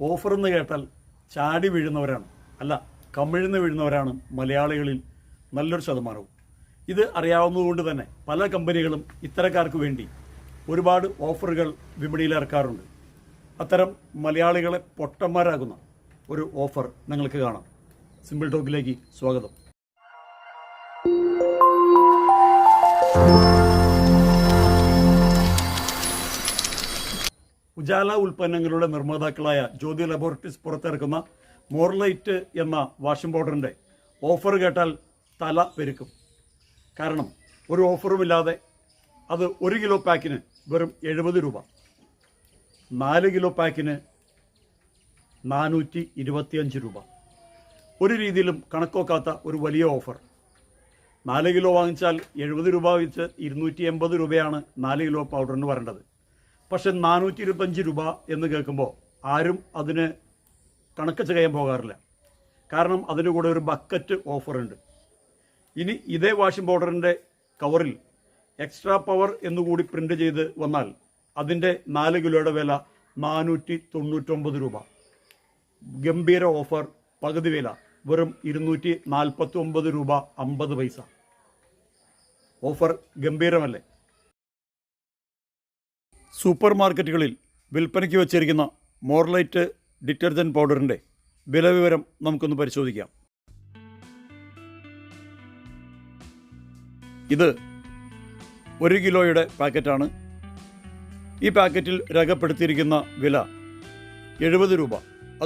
Offer എന്ന് കേട്ടാൽ ചാടി വീഴുന്നവരാണ്, അല്ല കമിഴ്ന്ന് വീഴുന്നവരാണ് മലയാളികളിൽ നല്ലൊരു ശതമാനവും. ഇത് അറിയാവുന്നതുകൊണ്ട് തന്നെ പല കമ്പനികളും ഇത്തരക്കാർക്ക് വേണ്ടി ഒരുപാട് ഓഫറുകൾ വിപണിയിൽ ഇറക്കാറുണ്ട്. അത്തരം മലയാളികളെ പൊട്ടന്മാരാകുന്ന ഒരു ഓഫർ നിങ്ങൾക്ക് കാണാം. സിമ്പിൾ ടോക്കിലേക്ക് സ്വാഗതം. ഉജാല ഉൽപ്പന്നങ്ങളുടെ നിർമ്മാതാക്കളായ ജ്യോതി ലബോറട്ടറീസ് പുറത്തിറക്കുന്ന മോർലൈറ്റ് എന്ന വാഷിംഗ് പൗഡറിൻ്റെ ഓഫർ കേട്ടാൽ തല പെരുക്കും. കാരണം ഒരു ഓഫറുമില്ലാതെ അത് 1 കിലോ പാക്കിന് വെറും 70 രൂപ, 4 കിലോ പാക്കിന് 425 രൂപ. ഒരു രീതിയിലും കണക്കോക്കാത്ത ഒരു വലിയ ഓഫർ. 4 കിലോ വാങ്ങിച്ചാൽ 70 രൂപ വെച്ച് 280 രൂപയാണ് 4 കിലോ പൗഡറിന് വരേണ്ടത്. പക്ഷെ 425 രൂപ എന്ന് കേൾക്കുമ്പോൾ ആരും അതിന് കണക്ക് ചെയ്യാൻ പോകാറില്ല. കാരണം അതിൻ്റെ കൂടെ ഒരു ബക്കറ്റ് ഓഫറുണ്ട്. ഇനി ഇതേ വാഷിംഗ് പൗഡറിൻ്റെ കവറിൽ എക്സ്ട്രാ പവർ എന്നുകൂടി പ്രിൻ്റ് ചെയ്ത് വന്നാൽ അതിൻ്റെ 4 കിലോയുടെ വില 499 രൂപ. ഗംഭീര ഓഫർ, പകുതി വില വെറും 249 രൂപ 50 പൈസ. ഓഫർ ഗംഭീരമല്ലേ? സൂപ്പർ മാർക്കറ്റുകളിൽ വിൽപ്പനയ്ക്ക് വച്ചിരിക്കുന്ന മോർലൈറ്റ് ഡിറ്റർജൻറ്റ് പൗഡറിൻ്റെ വില വിവരം നമുക്കൊന്ന് പരിശോധിക്കാം. ഇത് 1 കിലോയുടെ പാക്കറ്റാണ്. ഈ പാക്കറ്റിൽ രേഖപ്പെടുത്തിയിരിക്കുന്ന വില 70 രൂപ,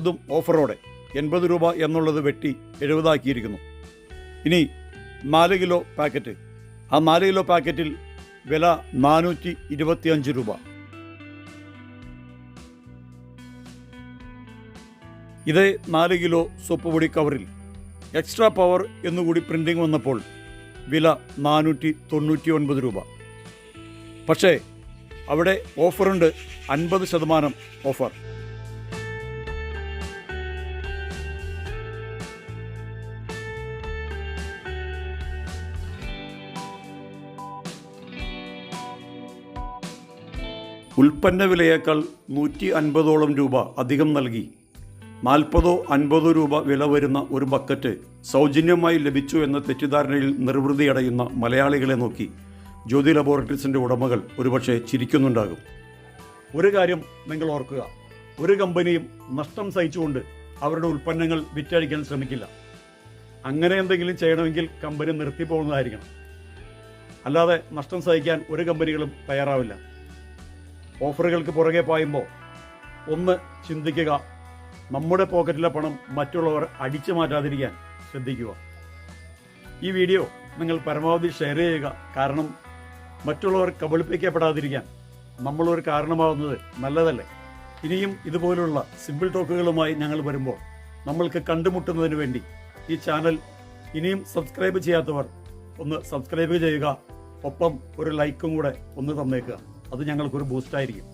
അതും ഓഫറോടെ. 80 രൂപ എന്നുള്ളത് വെട്ടി 70 ആക്കിയിരിക്കുന്നു. ഇനി 4 കിലോ പാക്കറ്റ്, ആ 4 കിലോ പാക്കറ്റിൽ വില 425 രൂപ. ഇതേ 4 കിലോ സോപ്പ് പൊടി കവറിൽ എക്സ്ട്രാ പവർ എന്നുകൂടി പ്രിൻറ്റിങ് വന്നപ്പോൾ വില 499 രൂപ. പക്ഷേ അവിടെ ഓഫറുണ്ട്, 50% ഓഫർ. ഉൽപ്പന്ന വിലയേക്കാൾ 150ഓളം രൂപ അധികം നൽകി 40-50 രൂപ വില വരുന്ന ഒരു ബക്കറ്റ് സൗജന്യമായി ലഭിച്ചു എന്ന തെറ്റിദ്ധാരണയിൽ നിർവൃതിയടയുന്ന മലയാളികളെ നോക്കി ജ്യോതി ലബോറട്ടറീസിൻ്റെ ഉടമകൾ ഒരുപക്ഷെ ചിരിക്കുന്നുണ്ടാകും. ഒരു കാര്യം നിങ്ങൾ ഓർക്കുക, ഒരു കമ്പനിയും നഷ്ടം സഹിച്ചുകൊണ്ട് അവരുടെ ഉൽപ്പന്നങ്ങൾ വിറ്റഴിക്കാൻ ശ്രമിക്കില്ല. അങ്ങനെ എന്തെങ്കിലും ചെയ്യണമെങ്കിൽ കമ്പനി നിർത്തിപ്പോകുന്നതായിരിക്കണം. അല്ലാതെ നഷ്ടം സഹിക്കാൻ ഒരു കമ്പനികളും തയ്യാറാവില്ല. ഓഫറുകൾക്ക് പുറകെ പായുമ്പോൾ ഒന്ന് ചിന്തിക്കുക, നമ്മുടെ പോക്കറ്റിലെ പണം മറ്റുള്ളവർ അടിച്ചു മാറ്റാതിരിക്കാൻ ശ്രദ്ധിക്കുക. ഈ വീഡിയോ നിങ്ങൾ പരമാവധി ഷെയർ ചെയ്യുക. കാരണം മറ്റുള്ളവർ കബളിപ്പിക്കപ്പെടാതിരിക്കാൻ നമ്മളൊരു കാരണമാവുന്നത് നല്ലതല്ലേ? ഇനിയും ഇതുപോലുള്ള സിമ്പിൾ ടോക്കുകളുമായി ഞങ്ങൾ വരുമ്പോൾ നമ്മൾക്ക് കണ്ടുമുട്ടുന്നതിന് വേണ്ടി ഈ ചാനൽ ഇനിയും സബ്സ്ക്രൈബ് ചെയ്യാത്തവർ ഒന്ന് സബ്സ്ക്രൈബ് ചെയ്യുക. ഒപ്പം ഒരു ലൈക്കും കൂടെ ഒന്ന് തന്നേക്കുക. അത് ഞങ്ങൾക്കൊരു ബൂസ്റ്റായിരിക്കും.